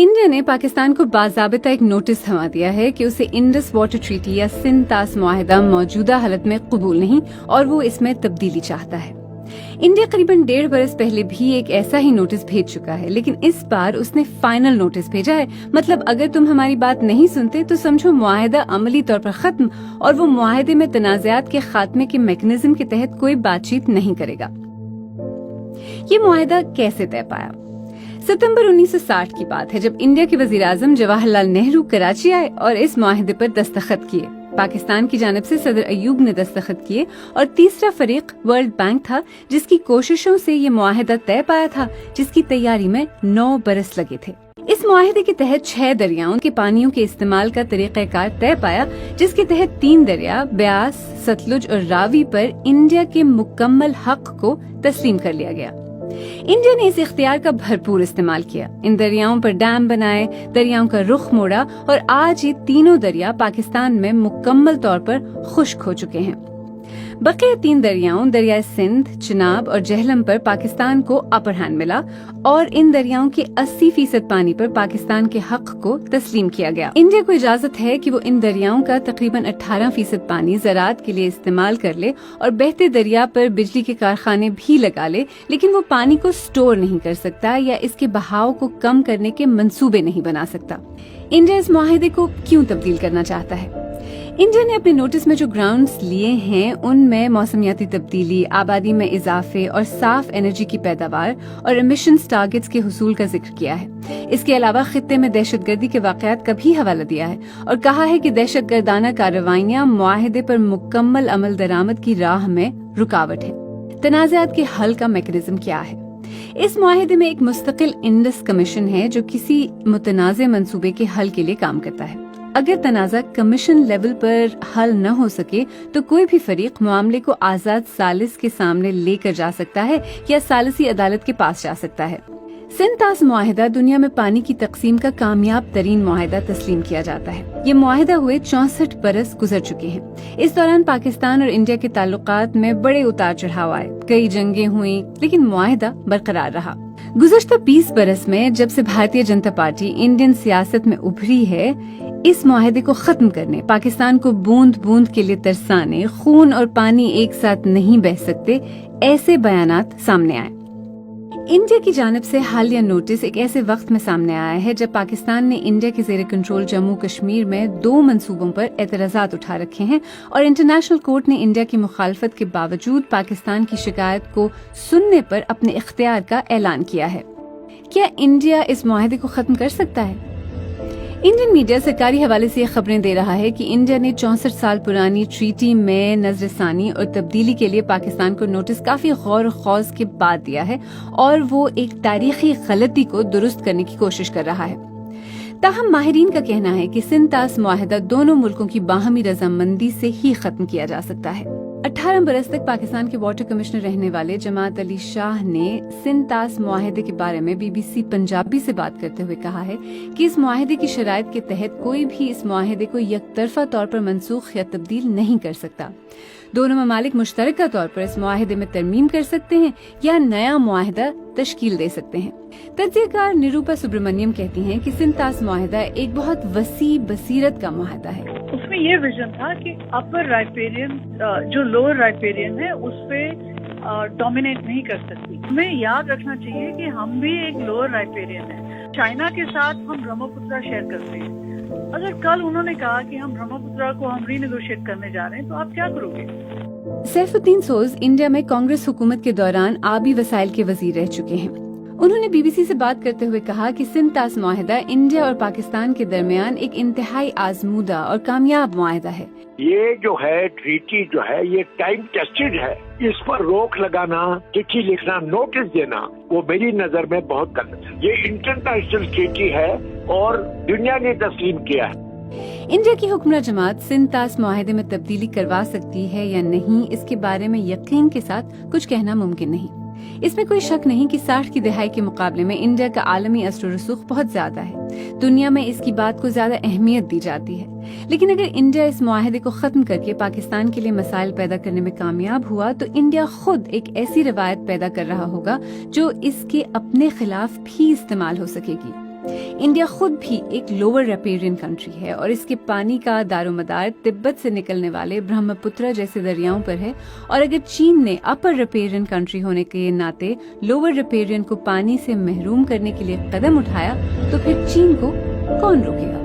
India ने पाकिस्तान को बाज़ाबिता एक नोटिस थमा दिया है कि उसे इंडस वाटर ट्रीटी या सिंध तास मुआहिदा मौजूदा हालत में कबूल नहीं और वो इसमें तब्दीली चाहता है। इंडिया करीबन 1.5 बरस पहले भी एक ऐसा ही नोटिस भेज चुका है, लेकिन इस बार उसने फाइनल नोटिस भेजा है। मतलब अगर तुम हमारी बात नहीं सुनते तो समझो मुआहिदा अमली तौर पर खत्म और वो मुआहिदे में तनाज़ात के खात्मे के मैकेनिज्म के तहत कोई बातचीत नहीं करेगा। ये मुआहिदा कैसे तय पाया? सितंबर 1960 की बात है, जब इंडिया के वजीर आजम जवाहरलाल नेहरू कराची आए और इस मुआहिदे पर दस्तखत किए। पाकिस्तान की जानिब से सदर अयूब ने दस्तखत किए और तीसरा फरीक वर्ल्ड बैंक था, जिसकी कोशिशों से ये मुआहिदा तय पाया था, जिसकी तैयारी में 9 बरस लगे थे। इस मुआहिदे के तहत 6 दरियाओं के पानियों के इस्तेमाल का तरीक़ाकार तय पाया, जिसके तहत 3 दरिया ब्यास, सतलुज और रावी पर इंडिया के मुकम्मल हक को तस्लीम कर लिया गया। इंडिया ने इस इख्तियार का भरपूर इस्तेमाल किया, इन दरियाओं पर डैम बनाए, दरियाओं का रुख मोड़ा और आज ये तीनों दरिया पाकिस्तान में मुकम्मल तौर पर खुश्क हो चुके हैं। बकिया 3 दरियाओं दरिया सिंध, चिनाब और जहलम पर पाकिस्तान को अपर हैंड मिला और इन दरियाओं के 80% पानी पर पाकिस्तान के हक को तस्लीम किया गया। इंडिया को इजाजत है कि वो इन दरियाओं का तकरीबन 18% पानी ज़राअत के लिए इस्तेमाल कर ले और बहते दरिया पर बिजली के कारखाने भी लगा ले, लेकिन वो पानी को स्टोर नहीं कर सकता या इसके बहाव को कम करने के मंसूबे नहीं बना सकता। इंडिया इस मुआहिदे को क्यों तब्दील करना चाहता है? इंडिया ने अपने नोटिस में जो ग्राउंड्स लिए हैं उनमें मौसमियाती तब्दीली, आबादी में इजाफे और साफ एनर्जी की पैदावार और एमिशंस टारगेट्स के हुसूल का जिक्र किया है। इसके अलावा खित्ते में दहशतगर्दी के वाकयात का भी हवाला दिया है और कहा है कि दहशतगर्दाना कार्रवाइयां मुआहिदे पर मुकम्मल अमल दरामद की राह में रुकावट है। तनाज़ात के हल का मैकेनिज्म क्या है? इस मुआहिदे में एक मुस्तकिल इंडस कमीशन है जो किसी मुतनाज़े मंसूबे के हल के लिए काम करता है। अगर तनाज़ा कमीशन लेवल पर हल न हो सके तो कोई भी फरीक मामले को आजाद सालिस के सामने लेकर जा सकता है या सालिसी अदालत के पास जा सकता है। सिंध तास मुआहिदा दुनिया में पानी की तकसीम का कामयाब तरीन मुआहिदा तस्लीम किया जाता है। ये मुआहिदा हुए 64 बरस गुजर चुके हैं। इस दौरान पाकिस्तान और इंडिया के ताल्लुकात में बड़े उतार चढ़ाव आए, कई जंगें हुई, लेकिन मुआहिदा बरकरार रहा। गुज़श्ता 20 बरस में जब से भारतीय जनता पार्टी इंडियन सियासत में उभरी है, इस मुआहिदे को खत्म करने, पाकिस्तान को बूंद बूंद के लिए तरसाने, खून और पानी एक साथ नहीं बह सकते, ऐसे बयानात सामने आए। इंडिया की जानिब से हालिया नोटिस एक ऐसे वक्त में सामने आया है जब पाकिस्तान ने इंडिया के ज़ेरे कंट्रोल जम्मू कश्मीर में 2 मंसूबों पर एतराज़ात उठा रखे हैं और इंटरनेशनल कोर्ट ने इंडिया की मुखालफत के बावजूद पाकिस्तान की शिकायत को सुनने पर अपने इख्तियार का ऐलान किया है। क्या इंडिया इस मुआहिदे को खत्म कर सकता है? इंडियन मीडिया सरकारी हवाले से ये खबरें दे रहा है कि इंडिया ने 64 साल पुरानी ट्रीटी में नजरसानी और तब्दीली के लिए पाकिस्तान को नोटिस काफी गौर खौज के बाद दिया है और वो एक तारीखी गलती को दुरुस्त करने की कोशिश कर रहा है। ताहम माहिरीन का कहना है कि सिंध तास मुआहिदा दोनों मुल्कों की बाहमी रजामंदी से ही खत्म किया जा सकता है। 18 बरस तक पाकिस्तान के वाटर कमिश्नर रहने वाले जमात अली शाह ने सिंध तास मुआहिदे के बारे में BBC पंजाबी से बात करते हुए कहा है कि इस मुआहिदे की शराइत के तहत कोई भी इस मुआहिदे को यकतरफा तौर पर मनसूख या तब्दील नहीं कर सकता। दोनों ममालिक मुश्तरका तौर पर इस मुआहिदे में तरमीम कर सकते हैं या नया मुआहिदा तश्कील दे सकते हैं। तज्ज़ियाकार निरूपा सुब्रमण्यम कहती हैं कि सिंध तास मुआहिदा एक बहुत वसी बसीरत का मुआहिदा है। उसमें ये विजन था कि अपर राइपेरियन जो लोअर राइपेरियन है उस पे डोमिनेट नहीं कर सकती। हमें याद रखना चाहिए कि हम भी एक लोअर राइपेरियन है। चाइना के साथ हम ब्रह्मपुत्रा शेयर करते हैं। अगर कल उन्होंने कहा कि हम ब्रह्मपुत्रा को हम रीनेगोशिएट करने जा रहे हैं तो आप क्या करोगे? सैफुद्दीन सोज इंडिया में कांग्रेस हुकूमत के दौरान आबी वसाइल के वजीर रह चुके हैं। उन्होंने BBC से बात करते हुए कहा कि सिंध तास मुआहिदा इंडिया और पाकिस्तान के दरमियान एक इंतहाई आजमूदा और कामयाब मुआहिदा है। ये जो है ट्रीटी जो है ये टाइम टेस्टेड है। इस पर रोक लगाना, चिट्ठी लिखना, नोटिस देना, वो मेरी नजर में बहुत गलत है। ये इंटरनेशनल ट्रीटी है और दुनिया ने तस्लीम किया है। इंडिया की हुक्मरान जमात सिंध तास मुआहिदे में तब्दीली करवा सकती है या नहीं, इसके बारे में यकीन के साथ कुछ कहना मुमकिन नहीं। इसमें कोई शक नहीं कि 60 की दहाई के मुकाबले में इंडिया का आलमी असर रसूख बहुत ज्यादा है। दुनिया में इसकी बात को ज्यादा अहमियत दी जाती है। लेकिन अगर इंडिया इस मुआहिदे को खत्म करके पाकिस्तान के लिए मसाइल पैदा करने में कामयाब हुआ तो इंडिया खुद एक ऐसी रवायत पैदा कर रहा होगा जो इसके अपने खिलाफ भी इस्तेमाल हो सकेगी। इंडिया खुद भी एक लोअर रेपेरियन कंट्री है और इसके पानी का दारोमदार तिब्बत से निकलने वाले ब्रह्मपुत्र जैसे दरियाओं पर है। और अगर चीन ने अपर रेपेरियन कंट्री होने के नाते लोअर रेपेरियन को पानी से महरूम करने के लिए कदम उठाया तो फिर चीन को कौन रोकेगा।